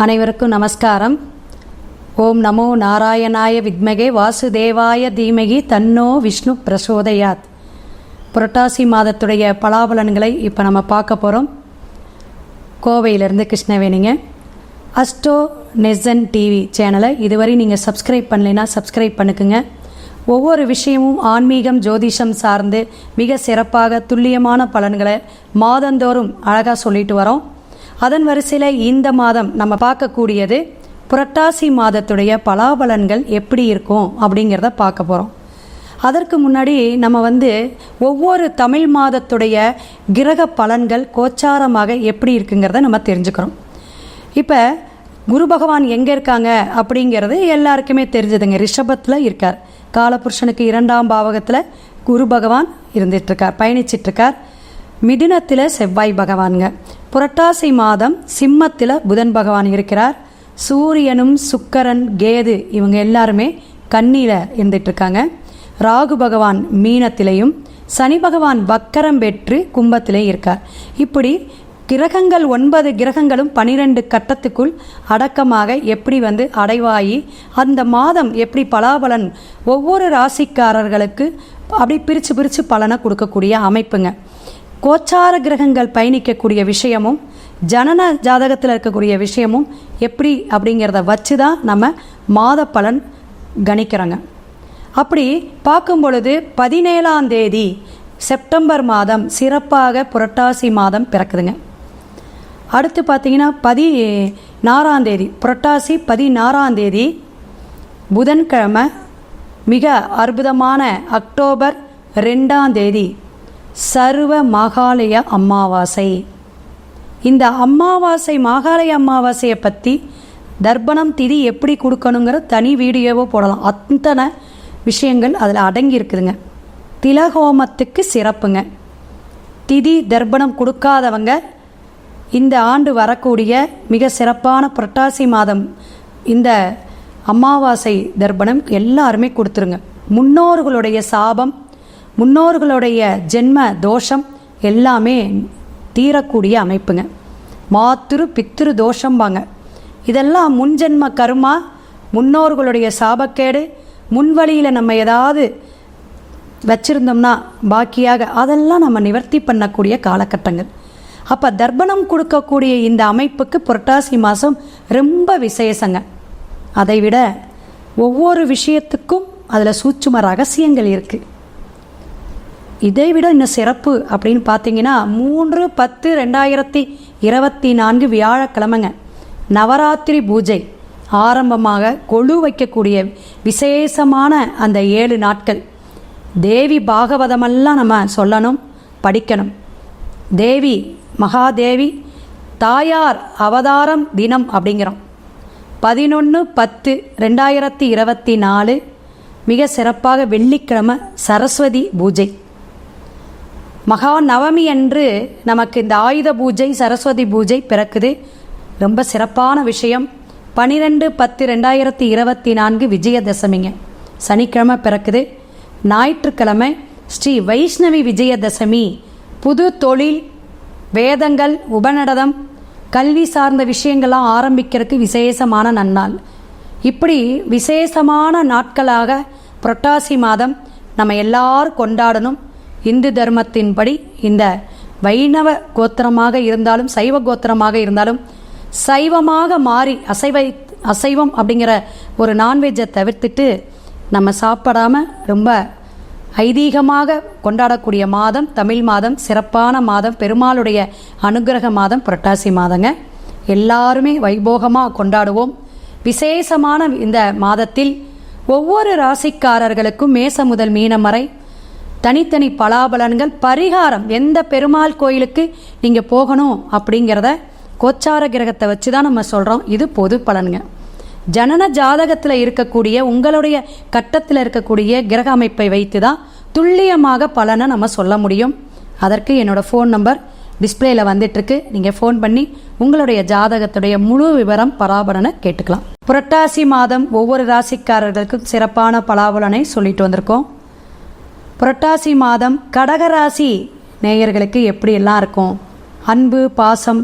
அனைவருக்கும் நமஸ்காரம். ஓம் நமோ நாராயணாய வித்மகே வாசுதேவாய தீமகி தன்னோ விஷ்ணு பிரசோதயாத். புரட்டாசி மாதத்துடைய பலாபலன்களை இப்போ நம்ம பார்க்க போகிறோம். கோவையிலேருந்து கிருஷ்ணவேணிங்க. அஸ்ட்ரோ நெசன் டிவி சேனலை இதுவரை நீங்கள் சப்ஸ்கிரைப் பண்ணலைன்னா சப்ஸ்கிரைப் பண்ணுக்குங்க. ஒவ்வொரு விஷயமும் ஆன்மீகம் ஜோதிஷம் சார்ந்து மிக சிறப்பாக துல்லியமான பலன்களை மாதந்தோறும் அழகாக சொல்லிட்டு வரோம். அதன் வரிசையில் இந்த மாதம் நம்ம பார்க்கக்கூடியது புரட்டாசி மாதத்துடைய பலாபலன்கள் எப்படி இருக்கும் அப்படிங்கிறத பார்க்க போகிறோம். அதற்கு முன்னாடி நம்ம ஒவ்வொரு தமிழ் மாதத்துடைய கிரக பலன்கள் கோச்சாரமாக எப்படி இருக்குங்கிறத நம்ம தெரிஞ்சுக்கிறோம். இப்போ குரு பகவான் எங்கே இருக்காங்க அப்படிங்கிறது எல்லாருக்குமே தெரிஞ்சதுங்க. ரிஷபத்தில் இருக்கார். காலபுருஷனுக்கு 2ஆம் பாவகத்தில் குரு பகவான் இருந்துகிட்ருக்கார், பயணிச்சிட்ருக்கார். மிதுனத்தில் செவ்வாய் பகவானுங்க. புரட்டாசி மாதம் சிம்மத்தில் புதன் பகவான் இருக்கிறார். சூரியனும் சுக்கரன் கேது இவங்க எல்லாருமே கன்னியில் இருந்துகிட்ருக்காங்க. ராகு பகவான் மீனத்திலையும் சனி பகவான் வக்கரம் பெற்று கும்பத்திலே இருக்கார். இப்படி கிரகங்கள் 9 கிரகங்களும் 12 கட்டத்துக்குள் அடக்கமாக எப்படி அடைவாயி அந்த மாதம் எப்படி பலாபலன் ஒவ்வொரு ராசிக்காரர்களுக்கு அப்படி பிரித்து பலனை கொடுக்கக்கூடிய அமைப்புங்க. கோச்சார கிரகங்கள் பயணிக்கக்கூடிய விஷயமும் ஜனன ஜாதகத்தில் இருக்கக்கூடிய விஷயமும் எப்படி அப்படிங்கிறத வச்சு தான் நம்ம மாத பலன் கணிக்கிறோங்க. அப்படி பார்க்கும் பொழுது 17ஆம் தேதி செப்டம்பர் மாதம் சிறப்பாக புரட்டாசி மாதம் பிறக்குதுங்க. அடுத்து பார்த்தீங்கன்னா 14ஆம் தேதி புரட்டாசி 14ஆம் தேதி புதன்கிழமை மிக அற்புதமான அக்டோபர் 2ஆம் தேதி சர்வ மகாலய அமாவாசை. இந்த அமாவாசை மாகாளய அமாவாசையை பற்றி தர்ப்பணம் திதி எப்படி கொடுக்கணுங்கிற தனி வீடியோவோ போடலாம். அத்தனை விஷயங்கள் அதில் அடங்கி இருக்குதுங்க. திலஹோமத்துக்கு சிறப்புங்க. திதி தர்ப்பணம் கொடுக்காதவங்க இந்த ஆண்டு வரக்கூடிய மிக சிறப்பான புரட்டாசி மாதம் இந்த அமாவாசை தர்ப்பணம் எல்லாருமே கொடுத்துருங்க. முன்னோர்களுடைய சாபம், முன்னோர்களுடைய ஜென்ம தோஷம் எல்லாமே தீரக்கூடிய அமைப்புங்க. மாத்திரு பித்திரு தோஷம்பாங்க. இதெல்லாம் முன்ஜென்ம கருமா, முன்னோர்களுடைய சாபக்கேடு, முன்வழியில் நம்ம ஏதாவது வச்சுருந்தோம்னா பாக்கியாக அதெல்லாம் நம்ம நிவர்த்தி பண்ணக்கூடிய காலகட்டங்கள். அப்போ தர்ப்பணம் கொடுக்கக்கூடிய இந்த அமைப்புக்கு புரட்டாசி மாதம் ரொம்ப விசேஷங்க. அதை விட ஒவ்வொரு விஷயத்துக்கும் அதில் சூட்சும ரகசியங்கள் இருக்குது. இதை விட இன்னும் சிறப்பு அப்படின்னு பார்த்தீங்கன்னா 3/10/2024 வியாழக்கிழமைங்க நவராத்திரி பூஜை ஆரம்பமாக கொலு வைக்கக்கூடிய விசேஷமான அந்த 7 நாட்கள் தேவி பாகவதமெல்லாம் நம்ம சொல்லணும், படிக்கணும். தேவி மகாதேவி தாயார் அவதாரம் தினம் அப்படிங்கிறோம். 11/10/2024 மிக சிறப்பாக வெள்ளிக்கிழமை சரஸ்வதி பூஜை. மகா நவமி அன்று நமக்கு இந்த ஆயுத பூஜை சரஸ்வதி பூஜை பிறக்குது. ரொம்ப சிறப்பான விஷயம். 12/10/2024 விஜயதசமிங்க சனிக்கிழமை பிறக்குது. ஞாயிற்றுக்கிழமை ஸ்ரீ வைஷ்ணவி விஜயதசமி. புது தொழில், வேதங்கள், உபநடனம், கல்வி சார்ந்த விஷயங்கள்லாம் ஆரம்பிக்கிறதுக்கு விசேஷமான நன்னாள். இப்படி விசேஷமான நாட்களாக புரட்டாசி மாதம் நம்ம எல்லாரும் கொண்டாடணும். இந்து தர்மத்தின்படி இந்த வைணவ கோத்திரமாக இருந்தாலும் சைவ கோத்திரமாக இருந்தாலும் சைவமாக மாறி அசைவம் அப்படிங்கிற ஒரு நான்வெஜ்ஜை தவிர்த்துட்டு நம்ம சாப்பிடாமல் ரொம்ப ஐதீகமாக கொண்டாடக்கூடிய மாதம் தமிழ் மாதம், சிறப்பான மாதம், பெருமாளுடைய அனுகிரக மாதம் புரட்டாசி மாதங்க. எல்லாருமே வைபோகமாக கொண்டாடுவோம். விசேஷமான இந்த மாதத்தில் ஒவ்வொரு ராசிக்காரர்களுக்கும் மேச முதல் மீனம் வரை தனித்தனி பலாபலன்கள், பரிகாரம், எந்த பெருமாள் கோயிலுக்கு நீங்கள் போகணும் அப்படிங்கிறத கோச்சார கிரகத்தை வச்சு தான் நம்ம சொல்கிறோம். இது பொது பலனுங்க. ஜனன ஜாதகத்தில் இருக்கக்கூடிய உங்களுடைய கட்டத்தில் இருக்கக்கூடிய கிரக அமைப்பை வைத்து தான் துல்லியமாக பலனை நம்ம சொல்ல முடியும். அதற்கு என்னோடய ஃபோன் நம்பர் டிஸ்பிளேயில் வந்துட்டுருக்கு. நீங்கள் ஃபோன் பண்ணி உங்களுடைய ஜாதகத்துடைய முழு விவரம் பலாபலனை கேட்டுக்கலாம். புரட்டாசி மாதம் ஒவ்வொரு ராசிக்காரர்களுக்கும் சிறப்பான பலாபலனை சொல்லிட்டு வந்திருக்கோம். புரட்டாசி மாதம் கடகராசி நேயர்களுக்கு எப்படியெல்லாம் இருக்கும், அன்பு பாசம்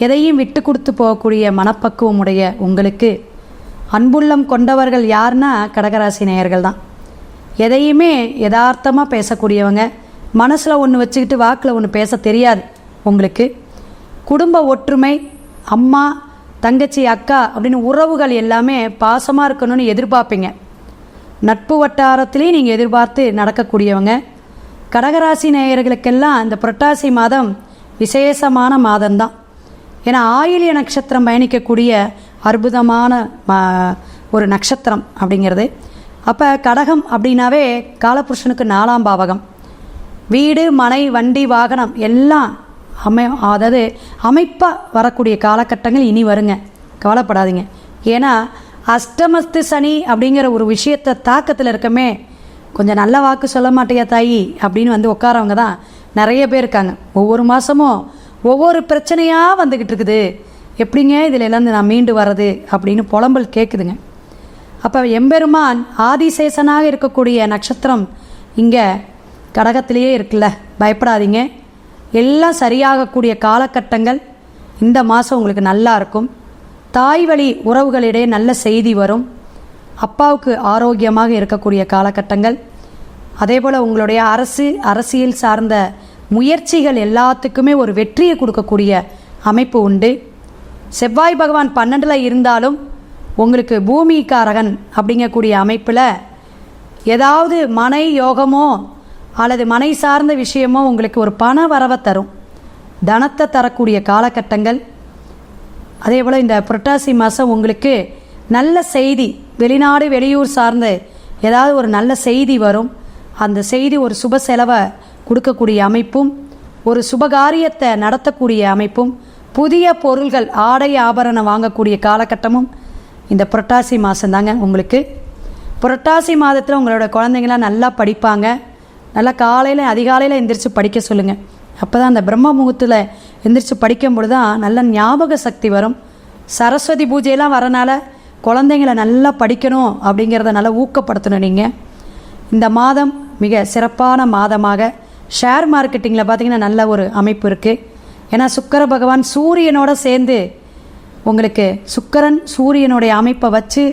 எதையும் விட்டு கொடுத்து போகக்கூடிய மனப்பக்குவம் உடைய உங்களுக்கு அன்புள்ளம் கொண்டவர்கள் யாருன்னா கடகராசி நேயர்கள் தான். எதையுமே யதார்த்தமாக பேசக்கூடியவங்க, மனசில் ஒன்று வச்சுக்கிட்டு வாக்கில் ஒன்று பேச தெரியாது உங்களுக்கு. குடும்ப ஒற்றுமை, அம்மா தங்கச்சி அக்கா அப்படின்னு உறவுகள் எல்லாமே பாசமாக இருக்கணும்னு எதிர்பார்ப்பீங்க. நட்பு வட்டாரத்திலையும் நீங்கள் எதிர்பார்த்து நடக்கக்கூடியவங்க. கடகராசி நேயர்களுக்கெல்லாம் இந்த புரட்டாசி மாதம் விசேஷமான மாதம்தான். ஏன்னா ஆயில்ய நட்சத்திரம் பயணிக்கக்கூடிய அற்புதமான ஒரு நட்சத்திரம் அப்படிங்கிறது. அப்போ கடகம் அப்படின்னாவே காலபுருஷனுக்கு 4ஆம் பாவகம். வீடு மனை வண்டி வாகனம் எல்லாம் அதாவது அமைப்பாக வரக்கூடிய காலகட்டங்கள் இனி வருங்க, கவலைப்படாதீங்க. ஏன்னா அஷ்டமஸ்து சனி அப்படிங்கிற ஒரு விஷயத்தை தாக்கத்தில் இருக்கமே, கொஞ்சம் நல்ல வாக்கு சொல்ல மாட்டேயா தாயி அப்படின்னு வந்து உட்காரவங்க தான் நிறைய பேர் இருக்காங்க. ஒவ்வொரு மாதமும் ஒவ்வொரு பிரச்சனையாக வந்துக்கிட்டு இருக்குது, எப்படிங்க இதில் எல்லாம் நான் மீண்டு வர்றது அப்படின்னு புலம்பல் கேட்குதுங்க. அப்போ எம்பெருமான் ஆதிசேஷனாக இருக்கக்கூடிய நட்சத்திரம் இங்கே கடகத்திலேயே இருக்குல்ல, பயப்படாதீங்க. எல்லாம் சரியாகக்கூடிய காலகட்டங்கள் இந்த மாதம் உங்களுக்கு நல்லா இருக்கும். தாய் வழி உறவுகளிடையே நல்ல செய்தி வரும். அப்பாவுக்கு ஆரோக்கியமாக இருக்கக்கூடிய காலகட்டங்கள். அதே போல் உங்களுடைய அரசியல் சார்ந்த முயற்சிகள் எல்லாத்துக்குமே ஒரு வெற்றியை கொடுக்கக்கூடிய அமைப்பு உண்டு. செவ்வாய் பகவான் 12ல் இருந்தாலும் உங்களுக்கு பூமிக்காரகன் அப்படிங்கக்கூடிய அமைப்பில் ஏதாவது மனை யோகமோ அல்லது மனை சார்ந்த விஷயமோ உங்களுக்கு ஒரு பண வரவை தரும், தனத்தை தரக்கூடிய காலகட்டங்கள். அதே போல் இந்த புரட்டாசி மாதம் உங்களுக்கு நல்ல செய்தி, வெளிநாடு வெளியூர் சார்ந்த ஏதாவது ஒரு நல்ல செய்தி வரும். அந்த செய்தி ஒரு சுப செலவை கொடுக்கக்கூடிய அமைப்பும், ஒரு சுபகாரியத்தை நடத்தக்கூடிய அமைப்பும், புதிய பொருள்கள் ஆடை ஆபரணம் வாங்கக்கூடிய காலகட்டமும் இந்த புரட்டாசி மாதம்தாங்க உங்களுக்கு. புரட்டாசி மாதத்தில் உங்களோட குழந்தைங்களாம் நல்லா படிப்பாங்க. நல்லா அதிகாலையில் எந்திரிச்சு படிக்க சொல்லுங்கள். அப்போ தான் அந்த பிரம்ம முகூர்த்தத்தில் எந்திரிச்சு படிக்கும்பொழுது தான் நல்ல ஞாபக சக்தி வரும். சரஸ்வதி பூஜையெல்லாம் வரனால குழந்தைங்களை நல்லா படிக்கணும் அப்படிங்கிறத நல்லா ஊக்கப்படுத்தணும். நீங்கள் இந்த மாதம் மிக சிறப்பான மாதமாக ஷேர் மார்க்கெட்டிங்கில் பார்த்திங்கன்னா நல்ல ஒரு அமைப்பு இருக்குது. ஏன்னா சுக்கிர பகவான் சூரியனோட சேர்ந்து உங்களுக்கு சுக்கிரன் சூரியனுடைய அமைப்பை வச்சு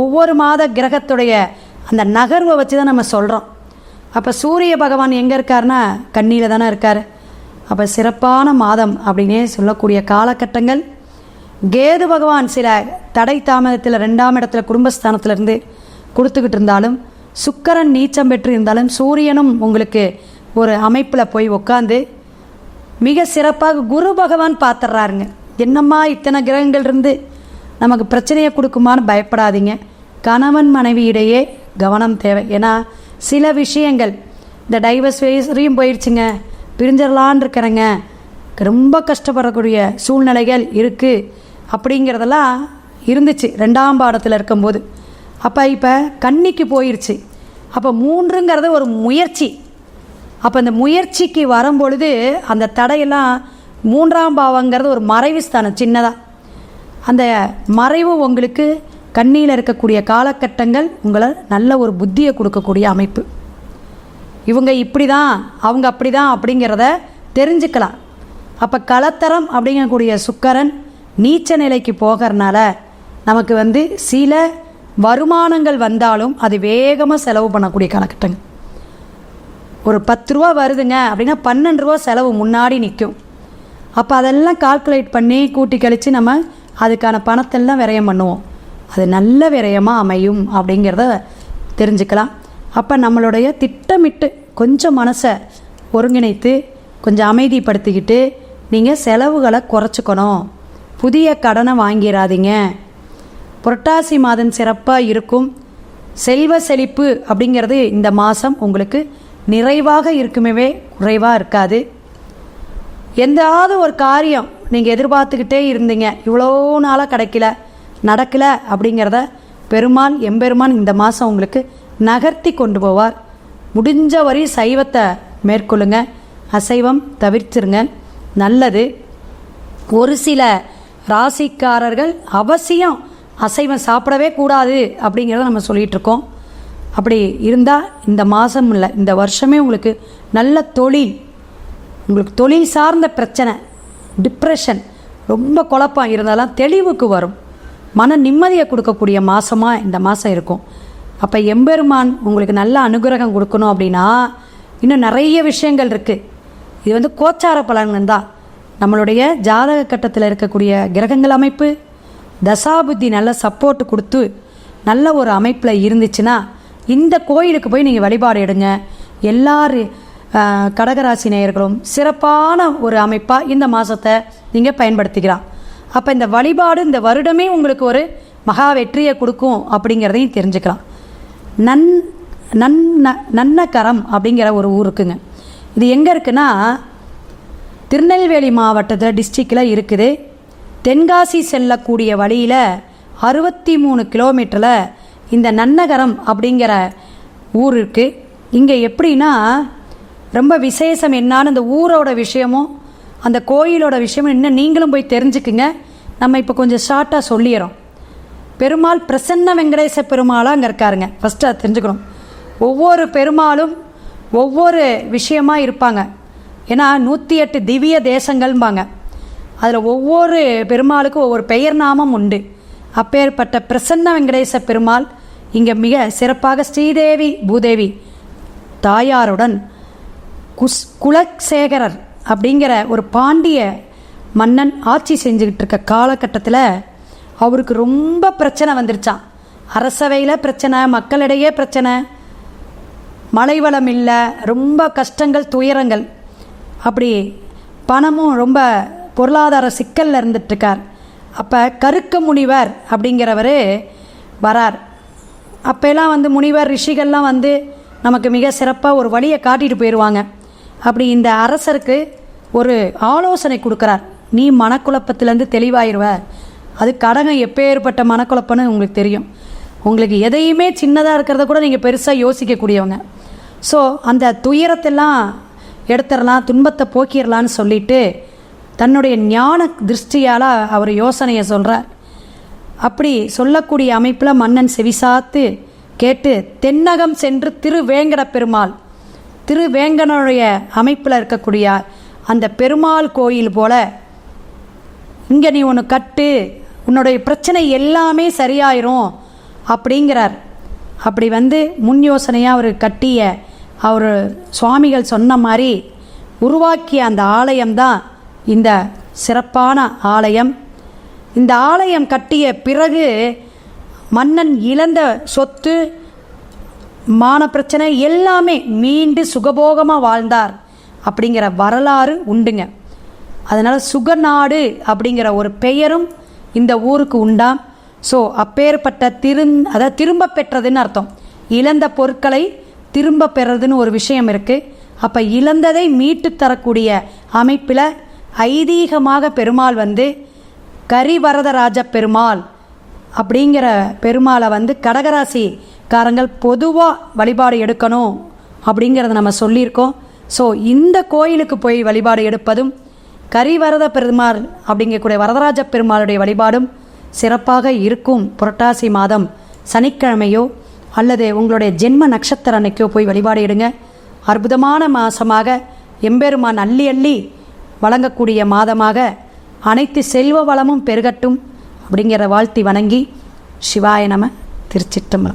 ஒவ்வொரு மாத கிரகத்துடைய அந்த நகர்வை வச்சு தான் நம்ம சொல்கிறோம். அப்போ சூரிய பகவான் எங்கே இருக்காருன்னா கன்னியில் தானே இருக்கார். அப்போ சிறப்பான மாதம் அப்படின்னே சொல்லக்கூடிய காலகட்டங்கள். கேது பகவான் சில தடை தாமதத்தில் 2ஆம் இடத்துல குடும்பஸ்தானத்திலிருந்து கொடுத்துக்கிட்டு இருந்தாலும், சுக்கிரன் நீச்சம் பெற்று இருந்தாலும், சூரியனும் உங்களுக்கு ஒரு அமைப்பில் போய் உட்காந்து மிக சிறப்பாக குரு பகவான் பார்த்துட்றாருங்க. என்னம்மா இத்தனை கிரகங்கள் இருந்து நமக்கு பிரச்சனையை கொடுக்குமான்னு பயப்படாதீங்க. கணவன் மனைவியிடையே கவனம் தேவை. ஏன்னா சில விஷயங்கள் இந்த டைவர்ஸ் வரையும் போயிடுச்சுங்க, பிரிஞ்சிடலான் இருக்கிறேங்க, ரொம்ப கஷ்டப்படக்கூடிய சூழ்நிலைகள் இருக்குது அப்படிங்கிறதெல்லாம் இருந்துச்சு 2ஆம் பாடத்தில் இருக்கும்போது. அப்போ இப்போ கன்னிக்கு போயிடுச்சு. அப்போ 3ங்கிறது ஒரு முயற்சி. அப்போ இந்த முயற்சிக்கு வரும்பொழுது அந்த தடையெல்லாம் 3ஆம் பாவங்கிறது ஒரு மறைவு ஸ்தானம் சின்னதாக. அந்த மறைவு உங்களுக்கு கண்ணியில் இருக்கக்கூடிய காலகட்டங்கள் உங்களை நல்ல ஒரு புத்தியை கொடுக்கக்கூடிய அமைப்பு. இவங்க இப்படி தான் அவங்க அப்படி தான் அப்படிங்கிறத தெரிஞ்சுக்கலாம். அப்போ கலத்தரம் அப்படிங்கக்கூடிய சுக்கிரன் நீச்ச நிலைக்கு போகிறனால நமக்கு வந்து சில வருமானங்கள் வந்தாலும் அது வேகமாக செலவு பண்ணக்கூடிய காலகட்டங்கள். ஒரு 10 ரூபா வருதுங்க அப்படின்னா 12 ரூபா செலவு முன்னாடி நிற்கும். அப்போ அதெல்லாம் கால்குலேட் பண்ணி கூட்டி கழித்து நம்ம அதுக்கான பணத்தெல்லாம் விரயம் பண்ணுவோம். அது நல்ல விரயமாக அமையும் அப்படிங்கிறத தெரிஞ்சுக்கலாம். அப்போ நம்மளுடைய திட்டமிட்டு கொஞ்சம் மனசை ஒருங்கிணைத்து கொஞ்சம் அமைதிப்படுத்திக்கிட்டு நீங்கள் செலவுகளை குறைச்சிக்கணும். புதிய கடனை வாங்கிடாதீங்க. புரட்டாசி மாதம் சிறப்பாக இருக்கும். செல்வ செழிப்பு அப்படிங்கிறது இந்த மாதம் உங்களுக்கு நிறைவாக இருக்குமே, குறைவாக இருக்காது. எந்தாவது ஒரு காரியம் நீங்கள் எதிர்பார்த்துக்கிட்டே இருந்தீங்க, இவ்வளோ நாளாக நடக்கலை அப்படிங்கிறத பெருமாள் எம்பெருமான் இந்த மாதம் உங்களுக்கு நகர்த்தி கொண்டு போவார். முடிஞ்ச வரை சைவத்தை மேற்கொள்ளுங்க, அசைவம் தவிர்த்துருங்க, நல்லது. ஒரு சில ராசிக்காரர்கள் அவசியம் அசைவம் சாப்பிடவே கூடாது அப்படிங்கிறத நம்ம சொல்லிகிட்ருக்கோம். அப்படி இருந்தால் இந்த மாதம் இல்லை, இந்த வருஷமே உங்களுக்கு நல்ல தொழில், உங்களுக்கு தொழில் சார்ந்த பிரச்சனை, டிப்ரெஷன், ரொம்ப குழப்பம் இருந்தாலும் தெளிவுக்கு வரும், மன நிம்மதியை கொடுக்கக்கூடிய மாதமாக இந்த மாதம் இருக்கும். அப்போ எம்பெருமான் உங்களுக்கு நல்ல அனுகிரகம் கொடுக்கணும் அப்படின்னா இன்னும் நிறைய விஷயங்கள் இருக்குது. இது வந்து கோச்சார பலன்கள் தான். நம்மளுடைய ஜாதக கட்டத்தில் இருக்கக்கூடிய கிரகங்கள் அமைப்பு, தசாபுத்தி நல்ல சப்போர்ட் கொடுத்து நல்ல ஒரு அமைப்பில் இருந்துச்சுன்னா இந்த கோயிலுக்கு போய் நீங்கள் வழிபாடு எடுங்க. எல்லாரும் கடகராசி நேயர்களும் சிறப்பான ஒரு அமைப்பாக இந்த மாதத்தை நீங்கள் பயன்படுத்திக்கலாம். அப்போ இந்த வழிபாடு இந்த வருடமே உங்களுக்கு ஒரு மகா வெற்றியை கொடுக்கும் அப்படிங்கிறதையும் தெரிஞ்சுக்கலாம். நன்னகரம் அப்படிங்கிற ஒரு ஊர் இருக்குங்க. இது எங்கே இருக்குன்னா திருநெல்வேலி மாவட்டத்தில் டிஸ்ட்ரிக்டில் இருக்குது. தென்காசி செல்லக்கூடிய வழியில் 63 கிலோமீட்டரில் இந்த நன்னகரம் அப்படிங்கிற ஊர் இருக்குது. இங்கே எப்படின்னா ரொம்ப விசேஷம் என்னான்னு இந்த ஊரோட விஷயமும் அந்த கோயிலோட விஷயமும் இன்னும் நீங்களும் போய் தெரிஞ்சுக்குங்க. நம்ம இப்போ கொஞ்சம் ஷார்ட்டாக சொல்லிடுறோம். பெருமாள் பிரசன்ன வெங்கடேச பெருமாளாக அங்கே இருக்காருங்க. ஃபஸ்ட்டு அதை தெரிஞ்சுக்கணும். ஒவ்வொரு பெருமாளும் ஒவ்வொரு விஷயமாக இருப்பாங்க. ஏன்னா 108 திவ்ய தேசங்கள்பாங்க. அதில் ஒவ்வொரு பெருமாளுக்கும் ஒவ்வொரு பெயர் நாமம் உண்டு. அப்பேற்பட்ட பிரசன்ன வெங்கடேச பெருமாள் இங்கே மிக சிறப்பாக ஸ்ரீதேவி பூதேவி தாயாருடன் குலசேகரர் அப்படிங்கிற ஒரு பாண்டிய மன்னன் ஆட்சி செஞ்சுக்கிட்டு இருக்க காலகட்டத்தில் அவருக்கு ரொம்ப பிரச்சனை வந்துருச்சான். அரசவையில் பிரச்சனை, மக்களிடையே பிரச்சனை, மழைவளம் இல்லை, ரொம்ப கஷ்டங்கள் துயரங்கள். அப்படி பணமும் ரொம்ப பொருளாதார சிக்கலில் இருந்துட்டுருக்கார். அப்போ கருக்க முனிவர் அப்படிங்கிறவர் வரார். அப்போல்லாம் வந்து முனிவர் ரிஷிகள்லாம் வந்து நமக்கு மிக சிறப்பாக ஒரு வழியை காட்டிட்டு போயிடுவாங்க. அப்படி இந்த அரசருக்கு ஒரு ஆலோசனை கொடுக்குறார். நீ மனக்குழப்பத்திலேருந்து தெளிவாயிருவ. அது கடகம் எப்பேற்பட்ட மனக்குழப்பம்னு உங்களுக்கு தெரியும். உங்களுக்கு எதையுமே சின்னதாக இருக்கிறத கூட நீங்கள் பெருசாக யோசிக்கக்கூடியவங்க. ஸோ அந்த துயரத்தெல்லாம் எடுத்துடலாம், துன்பத்தை போக்கிடலான்னு சொல்லிட்டு தன்னுடைய ஞான திருஷ்டியால் அவர் யோசனையை சொல்கிறார். அப்படி சொல்லக்கூடிய அமைப்பில் மன்னன் செவிசாத்து கேட்டு தென்னகம் சென்று திருவேங்கட பெருமாள், திருவேங்கனுடைய அமைப்பில் இருக்கக்கூடிய அந்த பெருமாள் கோயில் போல் இங்கே நீ ஒன்று கட்டு, உன்னுடைய பிரச்சனை எல்லாமே சரியாயிரும் அப்படிங்கிறார். அப்படி வந்து முன் யோசனையாக அவர் கட்டிய அவர் சுவாமிகள் சொன்ன மாதிரி உருவாக்கிய அந்த ஆலயம்தான் இந்த சிறப்பான ஆலயம். இந்த ஆலயம் கட்டிய பிறகு மன்னன் இழந்த சொத்து, மான பிரச்சனை எல்லாமே மீண்டு சுகபோகமாக வாழ்ந்தார் அப்படிங்கிற வரலாறு உண்டுங்க. அதனால் சுகநாடு அப்படிங்கிற ஒரு பெயரும் இந்த ஊருக்கு உண்டாம். ஸோ அப்பேற்பட்ட அதாவது திரும்ப பெற்றதுன்னு அர்த்தம். இழந்த பொருட்களை திரும்ப பெறதுன்னு ஒரு விஷயம் இருக்குது. அப்போ இழந்ததை மீட்டு தரக்கூடிய அமைப்பில் ஐதீகமாக பெருமாள் வந்து கரிவரதராஜ பெருமாள் அப்படிங்கிற பெருமாளை வந்து கடகராசிக்காரங்கள் பொதுவாக வழிபாடு எடுக்கணும் அப்படிங்கிறத நம்ம சொல்லியிருக்கோம். ஸோ இந்த கோயிலுக்கு போய் வழிபாடு எடுப்பதும் கரிவரத பெருமாள் அப்படிங்கக்கூடிய வரதராஜ பெருமாளுடைய வழிபாடும் சிறப்பாக இருக்கும். புரட்டாசி மாதம் சனிக்கிழமையோ அல்லது உங்களுடைய ஜென்ம நட்சத்திர அன்னைக்கோ போய் வழிபாடு எடுங்க. அற்புதமான மாதமாக எம்பெருமான் அள்ளி அள்ளி வழங்கக்கூடிய மாதமாக அனைத்து செல்வ வளமும் பெருகட்டும் அப்படிங்கிற வாழ்த்தி வணங்கி சிவாய நம. திருச்சிற்றம்பலம்.